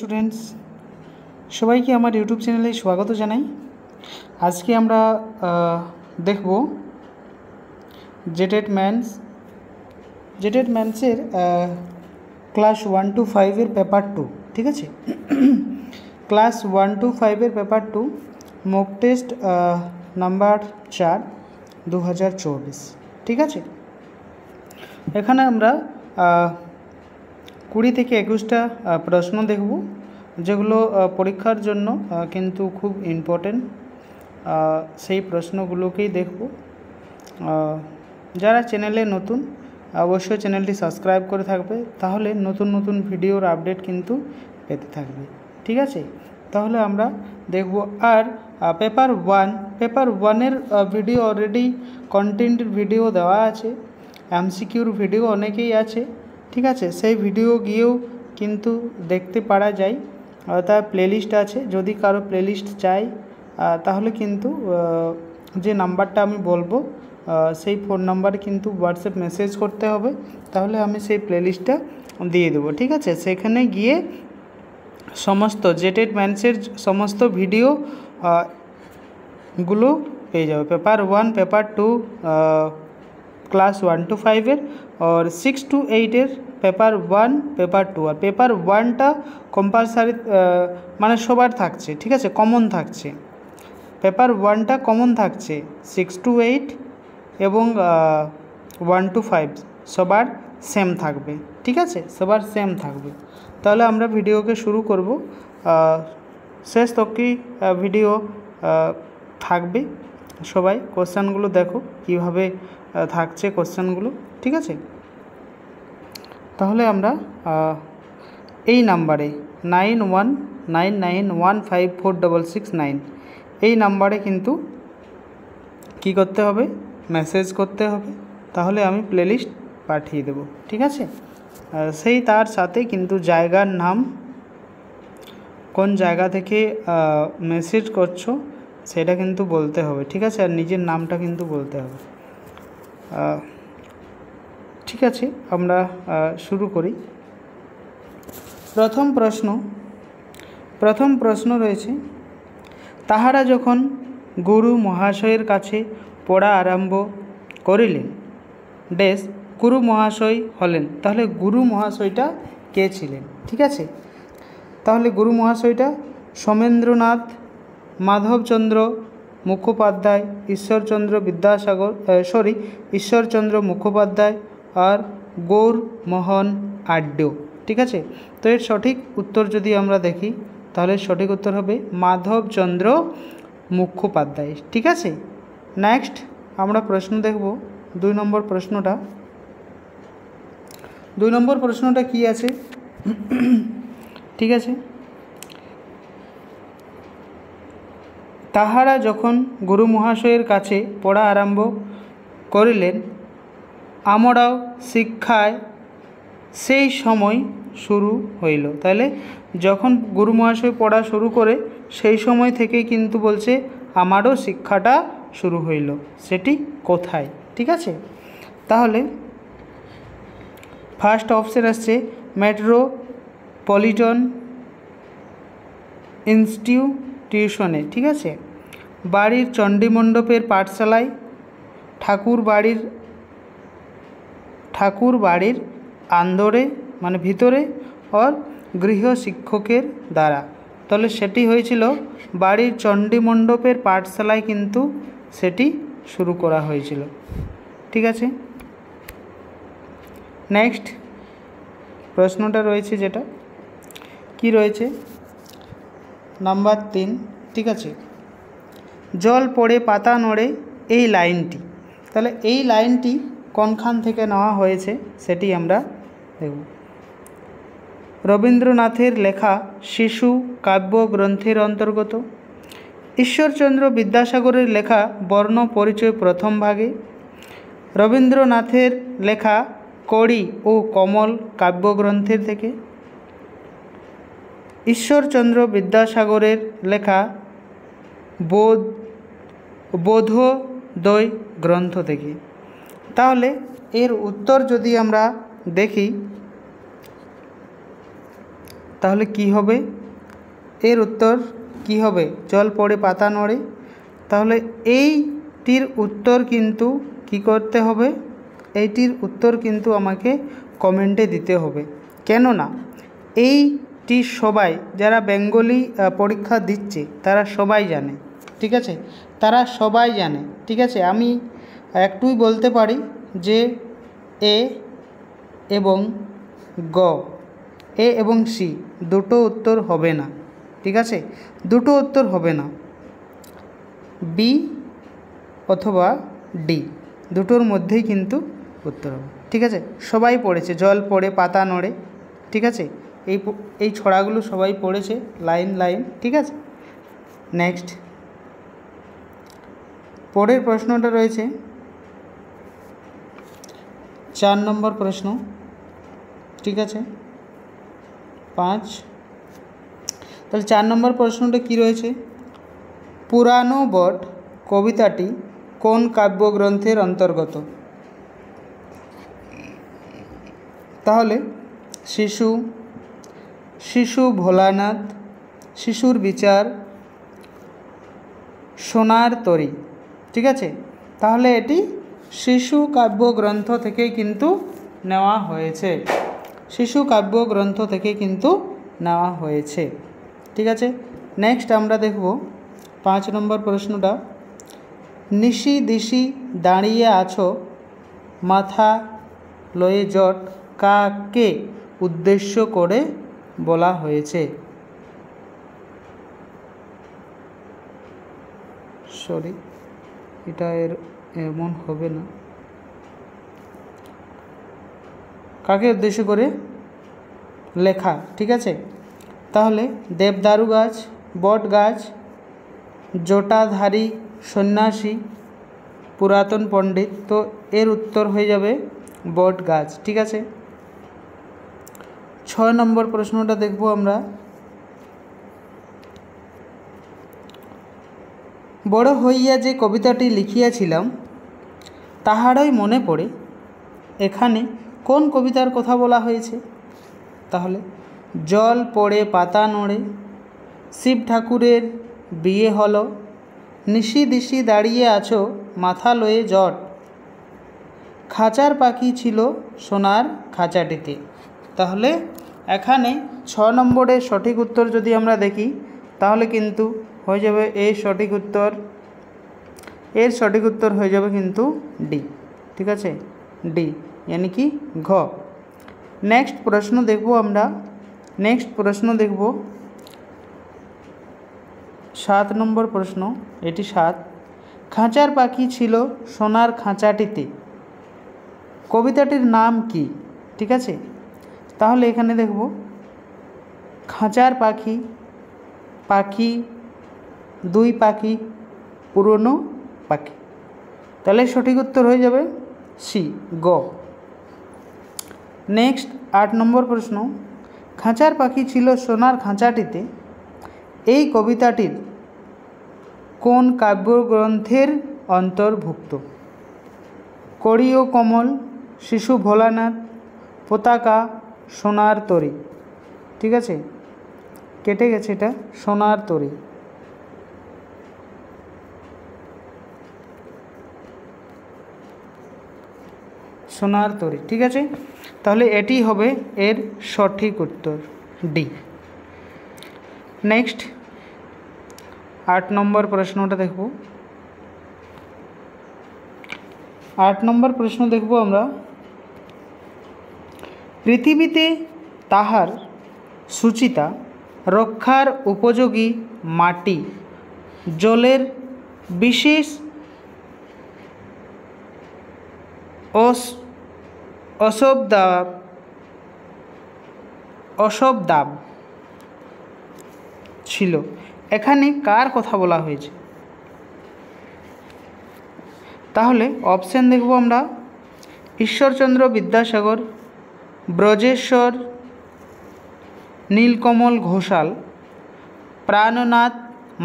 Students সবাইকে আমার YouTube চ্যানেলে স্বাগত জানাই। আজকে আমরা দেখব জেটেড ম্যাথসের ক্লাস 1 to 5 এর পেপার 2। ঠিক আছে, ক্লাস 1 to 5 এর পেপার 2 মক টেস্ট নাম্বার 4 2024। ঠিক আছে, এখানে আমরা 20 থেকে 21টা প্রশ্ন দেখব, যেগুলো পরীক্ষার জন্য কিন্তু খুব ইম্পর্টেন্ট। সেই প্রশ্নগুলোকেই দেখব। যারা চ্যানেলে নতুন অবশ্যই চ্যানেলটি সাবস্ক্রাইব করে থাকবে, তাহলে নতুন নতুন ভিডিওর আপডেট কিন্তু পেতে থাকবে। ঠিক আছে, তাহলে আমরা দেখব। আর পেপার ওয়ানের ভিডিও অলরেডি কন্টেন্ট ভিডিও দেওয়া আছে, এমসিকিউর ভিডিও অনেকেই আছে। ঠিক আছে, সেই ভিডিও গিয়েও কিন্তু দেখতে পারা যায়। তার প্লেলিস্ট আছে, যদি কারো প্লেলিস্ট চাই তাহলে কিন্তু যে নাম্বারটা আমি বলবো সেই ফোন নাম্বারে কিন্তু হোয়াটসঅ্যাপ মেসেজ করতে হবে, তাহলে আমি সেই প্লেলিস্টটা দিয়ে দেবো। ঠিক আছে, সেখানে গিয়ে সমস্ত জেটেড ম্যাথসের সমস্ত ভিডিও গুলো পেয়ে যাবে। পেপার 1, পেপার 2, ক্লাস 1 to 5 এর, और 6 to 8 এর পেপার 1, পেপার 2। আর পেপার 1টা কম্পালসারি মানে সবার থাকছে। ঠিক আছে, কমন থাকছে। পেপার 1টা কমন থাকছে, 6 to 8 এবং 1 to 5 সবার সেম থাকবে। ঠিক আছে, সবার সেম থাকবে। তাহলে আমরা ভিডিওকে শুরু করব। শেষ তকই ভিডিও থাকবে। সবাই কোশ্চেনগুলো দেখো কিভাবে থাকছে কোশ্চেনগুলো। ঠিক আছে, তাহলে আমরা এই নাম্বারে 9199154669 এই নাম্বারে কিন্তু কি করতে হবে, মেসেজ করতে হবে, তাহলে আমি প্লেলিস্ট পাঠিয়ে দেব। ঠিক আছে, সেই তার সাথে কিন্তু জায়গার নাম, কোন জায়গা থেকে মেসেজ করছো সেটা কিন্তু বলতে হবে। ঠিক আছে, আর নিজের নামটা কিন্তু বলতে হবে। ঠিক আছে, আমরা শুরু করি। প্রথম প্রশ্ন রয়েছে, তাহারা যখন গুরু মহাশয়ের কাছে পড়া আরম্ভ করিলেন, ড্যাশ গুরু মহাশয় হলেন। তাহলে গুরু মহাশয়টা কে ছিলেন? ঠিক আছে, তাহলে গুরু মহাশয়টা সোমেন্দ্রনাথ মাধবচন্দ্র মুখোপাধ্যায়, ঈশ্বরচন্দ্র মুখোপাধ্যায় আর গৌরমোহন আড্য। ঠিক আছে, তো এর সঠিক উত্তর যদি আমরা দেখি, তাহলে সঠিক উত্তর হবে মাধবচন্দ্র মুখোপাধ্যায়। ঠিক আছে, নেক্সট আমরা প্রশ্ন দেখব 2 নম্বর প্রশ্নটা। 2 নম্বর প্রশ্নটা কি আছে? ঠিক আছে, তাহারা যখন গুরু মহাশয়ের কাছে পড়া আরম্ভ করিলেন, আমরাও শিক্ষায় সেই সময় শুরু হইল। তাহলে যখন গুরু মহাশয় পড়া শুরু করে সেই সময় থেকেই কিন্তু বলছে আমারও শিক্ষাটা শুরু হইল। সেটি কোথায়? ঠিক আছে, তাহলে ফার্স্ট অপশন আসছে মেট্রোপলিটন ইনস্টিটিউশনে। ঠিক আছে, বাড়ির চণ্ডীমণ্ডপের পাঠশালায়, ঠাকুর বাড়ির আন্দরে মানে ভিতরে, আর গৃহ শিক্ষকের দ্বারা। তাহলে সেটি হয়েছিল বাড়ির চণ্ডীমণ্ডপের পাঠশালায় কিন্তু সেটি শুরু করা হয়েছিল। ঠিক আছে, নেক্সট প্রশ্নটা রয়েছে, যেটা কি রয়েছে নাম্বার 3। ঠিক আছে, জল পড়ে পাতা নড়ে এই লাইনটি, তাহলে এই লাইনটি কোনখান থেকে নেওয়া হয়েছে সেটি আমরা দেখব। রবীন্দ্রনাথের লেখা শিশু কাব্য গ্রন্থের অন্তর্গত, ঈশ্বরচন্দ্র বিদ্যাসাগরের লেখা বর্ণ পরিচয় প্রথম ভাগে, রবীন্দ্রনাথের লেখা কড়ি ও কমল কাব্যগ্রন্থের থেকে, ঈশ্বরচন্দ্র বিদ্যাসাগরের লেখা বোধোদয় গ্রন্থ থেকে। তাহলে এর উত্তর যদি আমরা দেখি, তাহলে কি হবে? এর উত্তর কি হবে? জল পড়ে পাতা নড়ে। তাহলে এইটির উত্তর কিন্তু কি করতে হবে? এইটির উত্তর কিন্তু আমাকে কমেন্টে দিতে হবে, কেননা এইটি সবাই যারা বেঙ্গলি পরীক্ষা দিচ্ছে তারা সবাই জানে, ঠিক আছে? তারা সবাই জানে, ঠিক আছে? আমি একটুই বলতে পারি যে এ এবং গ, এ এবং সি দুটো উত্তর হবে না, ঠিক আছে? দুটো উত্তর হবে না, বি অথবা ডি দুটোর মধ্যেই কিন্তু উত্তর হবে, ঠিক আছে? সবাই পড়েছে জল পড়ে পাতা নড়ে, ঠিক আছে? এই ছড়াগুলো সবাই পড়েছে লাইন লাইন, ঠিক আছে? নেক্সট পরের প্রশ্নটা রয়েছে 4 নম্বর প্রশ্ন, ঠিক আছে? 5, তাহলে 4 নম্বর প্রশ্নটা কি রয়েছে? পুরানো বট কবিতাটি কোন কাব্যগ্রন্থের অন্তর্গত? তাহলে শিশু ভোলানাথ, শিশুর বিচার, সোনার তরী, ঠিক আছে? তাহলে এটি শিশু কাব্যগ্রন্থ থেকেই কিন্তু নেওয়া হয়েছে, শিশু কাব্যগ্রন্থ থেকে কিন্তু নেওয়া হয়েছে, ঠিক আছে? নেক্সট আমরা দেখব 5 নম্বর প্রশ্নটা। নিশি দিশি দাঁড়িয়ে আছো মাথা লয়ে জট কাকে উদ্দেশ্য করে বলা হয়েছে? সরি, এটা এমন হবে না। কাকে উদ্দেশ্য করে লেখা, ঠিক আছে? তাহলে দেবদারু গাছ, বট গাছ, জটাধারী সন্ন্যাসী, পুরাতন পণ্ডিত। তো এর উত্তর হয়ে যাবে বট গাছ, ঠিক আছে? 6 নম্বর প্রশ্নটা দেখব আমরা। বড় হইয়া যে কবিতাটি লিখিয়াছিলাম তাহারই মনে পড়ে, এখানে কোন কবিতার কথা বলা হয়েছে? তাহলে জল পড়ে পাতা নড়ে, শিব ঠাকুরের বিয়ে হলো, নিশি দিশি দাঁড়িয়ে আছো মাথা লয়ে জট, খাঁচার পাখি ছিল সোনার খাঁচাটিতে। তাহলে এখানে 6 নম্বরের সঠিক উত্তর যদি আমরা দেখি তাহলে কিন্তু হয়ে যাবে এই সঠিক উত্তর, এর সঠিক উত্তর হয়ে যাবে কিন্তু ডি, ঠিক আছে? ডি यानी कि ঘ। নেক্সট প্রশ্ন দেখব আমরা, নেক্সট প্রশ্ন দেখব 7 নম্বর প্রশ্ন, এটি 7। খাঁচার পাখি ছিল সোনার খাঁচাটিতে, কবিতাটির নাম কি? ঠিক আছে, তাহলে এখানে দেখব খাঁচার পাখি, পাখি, দুই পাখি, পুরনো পাখি। তাহলে সঠিক উত্তর হয়ে যাবে সি, গ। নেক্সট 8 নম্বর প্রশ্ন। খাঁচার পাখি ছিল সোনার খাঁচাটিতে এই কবিতাটির কোন কাব্যগ্রন্থের অন্তর্ভুক্ত? কড়ি ও কমল, শিশু ভোলানাথ, পতাকা, সোনার তরী। ঠিক আছে, কেটে গেছে এটা, সোনার তরী। সোনার তরী, ঠিক আছে। তাহলে এটি হবে এর সঠিক উত্তর, ডি। নেক্সট 8 নম্বর প্রশ্নটা দেখব। 8 নম্বর প্রশ্ন দেখব আমরা। পৃথিবীতে তাহার সুচিতা রক্ষার উপযোগী মাটি জলের বিশেষ অশব্দাব ছিল, এখানে কার কথা বলা হয়েছে? তাহলে অপশান দেখব আমরা। ঈশ্বরচন্দ্র বিদ্যাসাগর, ব্রজেশ্বর নীলকমল ঘোষাল, প্রাণনাথ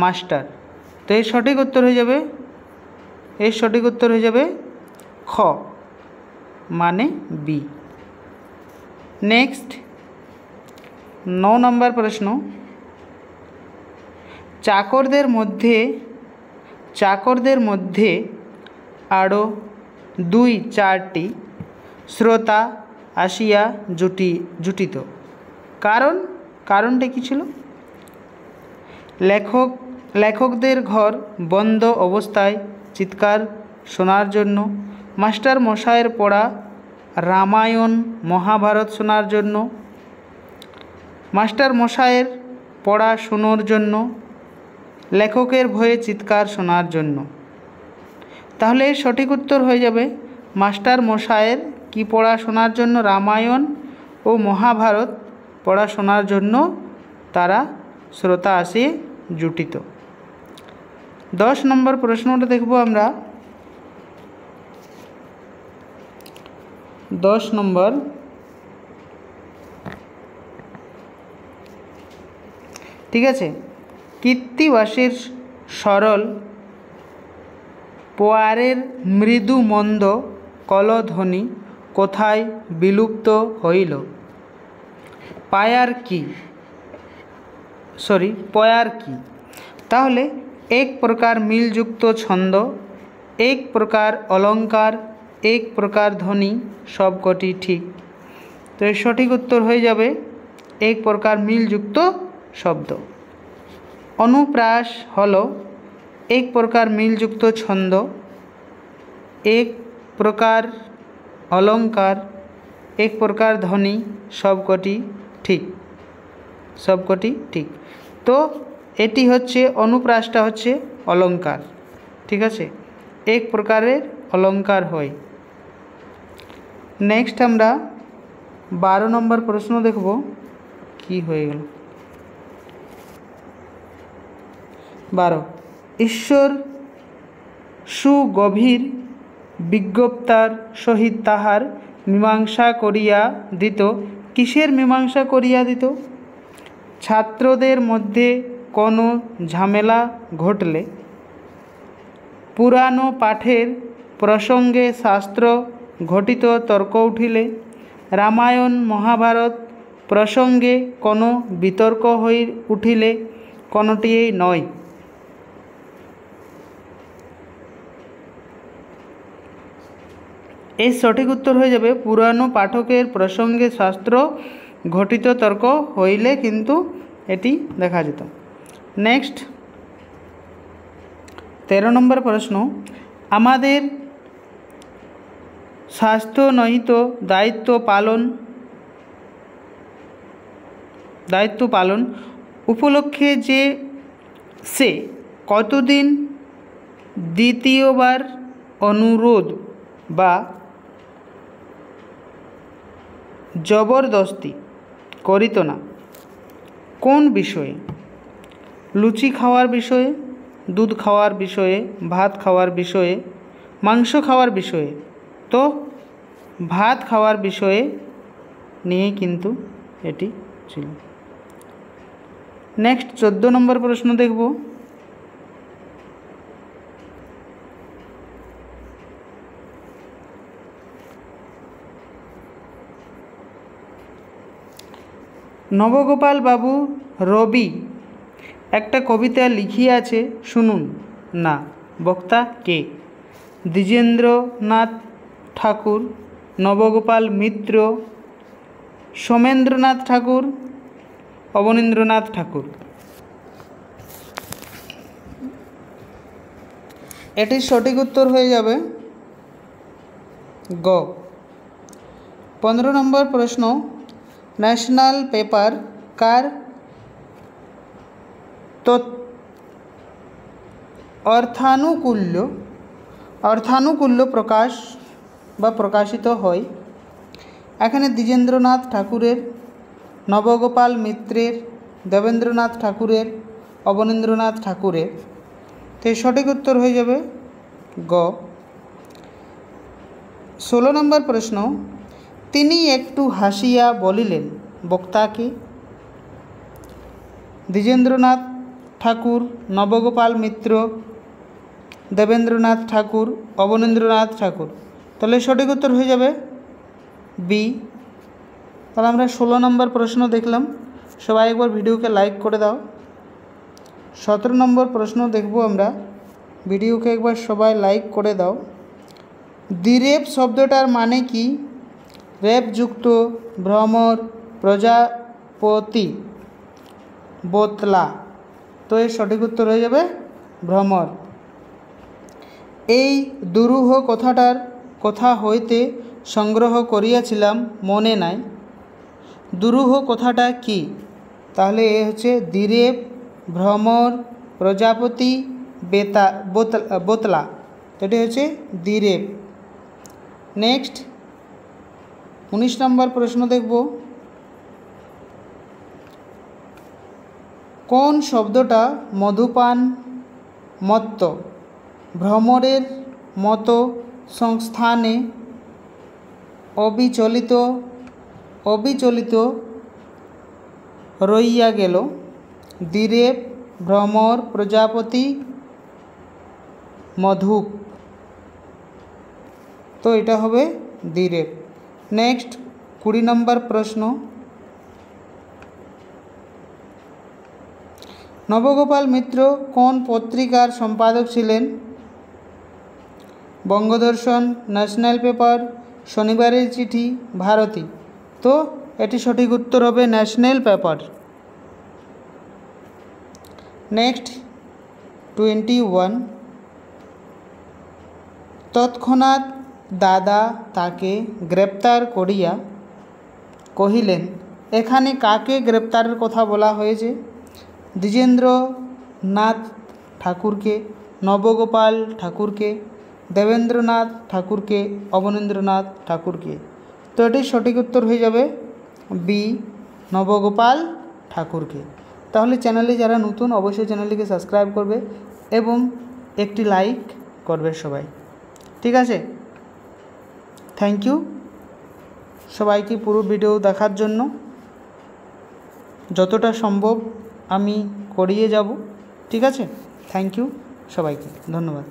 মাস্টার। তো এর সঠিক উত্তর হয়ে যাবে, এর সঠিক উত্তর হয়ে যাবে খ, মানে বি। নেক্সট 9 নম্বর প্রশ্ন, চাকরদের মধ্যে আরও 2-4টি শ্রোতা আসিয়া জুটিত। কারণটা কী ছিল? লেখকদের ঘর বন্ধ অবস্থায় চিৎকার শোনার জন্য, মাস্টার মশাইয়ের পড়া রামায়ণ মহাভারত শোনার জন্য, মাস্টার মশাইয়ের পড়া শোনার জন্য, লেখকের ভয়ে চিৎকার শোনার জন্য। তাহলে সঠিক উত্তর হয়ে যাবে মাস্টার মশাইয়ের কি পড়া শোনার জন্য? রামায়ণ ও মহাভারত পড়া শোনার জন্য তারা শ্রোতা আসে জুটিত। 10 নম্বর প্রশ্নটা দেখব আমরা। 10 নম্বর, ঠিক আছে। কৃত্তিবাসীর সরল পোয়ারের মৃদু মন্দ কলধ্বনি কোথায় বিলুপ্ত হইল? পয়ার কি? তাহলে এক প্রকার মিলযুক্ত ছন্দ, এক প্রকার অলঙ্কার, এক প্রকার ধ্বনি, সবকটি ঠিক। তো এর সঠিক উত্তর হয়ে যাবে এক প্রকার মিলযুক্ত শব্দ। অনুপ্রাস হলো এক প্রকার মিলযুক্ত ছন্দ, এক প্রকার অলঙ্কার, এক প্রকার ধ্বনি, সবকটি ঠিক। তো এটি হচ্ছে অনুপ্রাসটা হচ্ছে অলঙ্কার, ঠিক আছে, এক প্রকারের অলঙ্কার হয়। নেক্সট আমরা 12 নম্বর প্রশ্ন দেখব। কি হয়ে গেল? 12, ঈশ্বর সুগভীর বিজ্ঞপ্তার সহিত তাহার মীমাংসা করিয়া দিত। কিসের মীমাংসা করিয়া দিত? ছাত্রদের মধ্যে কোনো ঝামেলা ঘটলে, পুরানো পাঠের প্রসঙ্গে শাস্ত্র ঘটিত তর্ক উঠিলে, রামায়ণ মহাভারত প্রসঙ্গে কোনো বিতর্ক হয়ে উঠিলে, কোনোটিই নয়। এর সঠিক উত্তর হয়ে যাবে পুরানো পাঠকের প্রসঙ্গে শাস্ত্র ঘটিত তর্ক হইলে কিন্তু এটি দেখা যেত। নেক্সট 13 নম্বর প্রশ্ন, আমাদের স্বাস্থ্যনহিত দায়িত্ব পালন উপলক্ষে যে সে কতদিন দ্বিতীয়বার অনুরোধ বা জবরদস্তি করিত না? কোন বিষয়ে? লুচি খাওয়ার বিষয়ে, দুধ খাওয়ার বিষয়ে, ভাত খাওয়ার বিষয়ে, মাংস খাওয়ার বিষয়ে? তো ভাত খাওয়ার বিষয়ে নিয়ে কিন্তু এটি ছিল। নেক্সট 14 নম্বর প্রশ্ন দেখব। নবগোপাল বাবু রবি একটা কবিতা লিখিয়াছে, শুনুন না। বক্তা কে? দ্বিজেন্দ্রনাথ ঠাকুর, নবগোপাল মিত্র, সোমেন্দ্রনাথ ঠাকুর, অবনীন্দ্রনাথ ঠাকুর। এটির সঠিক উত্তর হয়ে যাবে গ। 15 নম্বর প্রশ্ন, ন্যাশনাল পেপার কার অর্থানুকূল্য প্রকাশ বা প্রকাশিত হয়? এখানে দ্বিজেন্দ্রনাথ ঠাকুরের, নবগোপাল মিত্রের, দেবেন্দ্রনাথ ঠাকুরের, অবনীন্দ্রনাথ ঠাকুরের। তো সঠিক উত্তর হয়ে যাবে গ। 16 নম্বর প্রশ্ন, তিনি একটু হাসিয়া বলিলেন। বক্তাকে? দ্বিজেন্দ্রনাথ ঠাকুর, নবগোপাল মিত্র, দেবেন্দ্রনাথ ঠাকুর, অবনীন্দ্রনাথ ঠাকুর। তাহলে সঠিক উত্তর হয়ে যাবে বি। তাহলে আমরা 16 নম্বর প্রশ্ন দেখলাম। সবাই একবার ভিডিওকে লাইক করে দাও। 17 নম্বর প্রশ্ন দেখব আমরা। ভিডিওকে একবার সবাই লাইক করে দাও। দ্বিরেফ শব্দটার মানে কি? রেফযুক্ত, ভ্রমর, প্রজাপতি, বোতলা। তো এর সঠিক উত্তর হয়ে যাবে ভ্রমর। এই দুরূহ কথাটার কোথা হইতে সংগ্রহ করিয়াছিলাম মনে নাই। দুরূহ কথাটা কি? তাহলে এ হচ্ছে দ্বিরেফ, ভ্রমর, প্রজাপতি, বোতলা। এটি হচ্ছে দ্বিরেফ। নেক্সট 19 নম্বর প্রশ্ন দেখব। কোন শব্দটা মধুপান, মত্ত, ভ্রমরের মতো সংস্থানে অবিচলিত রইয়া গেল? দ্বিরেফ, ভ্রমর, প্রজাপতি, মধুপ। তো এটা হবে দ্বিরেফ। নেক্সট 20 নম্বর প্রশ্ন। নবগোপাল মিত্র কোন পত্রিকার সম্পাদক ছিলেন? বঙ্গদর্শন, ন্যাশনাল পেপার, শনিবারের চিঠি, ভারতী। তো এটি সঠিক উত্তর হবে ন্যাশনাল পেপার। নেক্সট 21। তৎক্ষণাৎ দাদা তাকে গ্রেপ্তার করিয়া কহিলেন। এখানে কাকে গ্রেপ্তারের কথা বলা হয়েছে? দ্বিজেন্দ্রনাথ ঠাকুরকে, নবগোপাল ঠাকুরকে, দেবেন্দ্রনাথ ঠাকুরকে, অবনীন্দ্রনাথ ঠাকুরকে। তো এটির সঠিক উত্তর হয়ে যাবে বি, নবগোপাল ঠাকুরকে। তাহলে চ্যানেলে যারা নতুন অবশ্যই চ্যানেলটিকে সাবস্ক্রাইব করবে এবং একটি লাইক করবে সবাই। ঠিক আছে, থ্যাংক ইউ সবাইকে পুরো ভিডিও দেখার জন্য। যতটা সম্ভব আমি করিয়ে যাব। ঠিক আছে, থ্যাংক ইউ সবাইকে, ধন্যবাদ।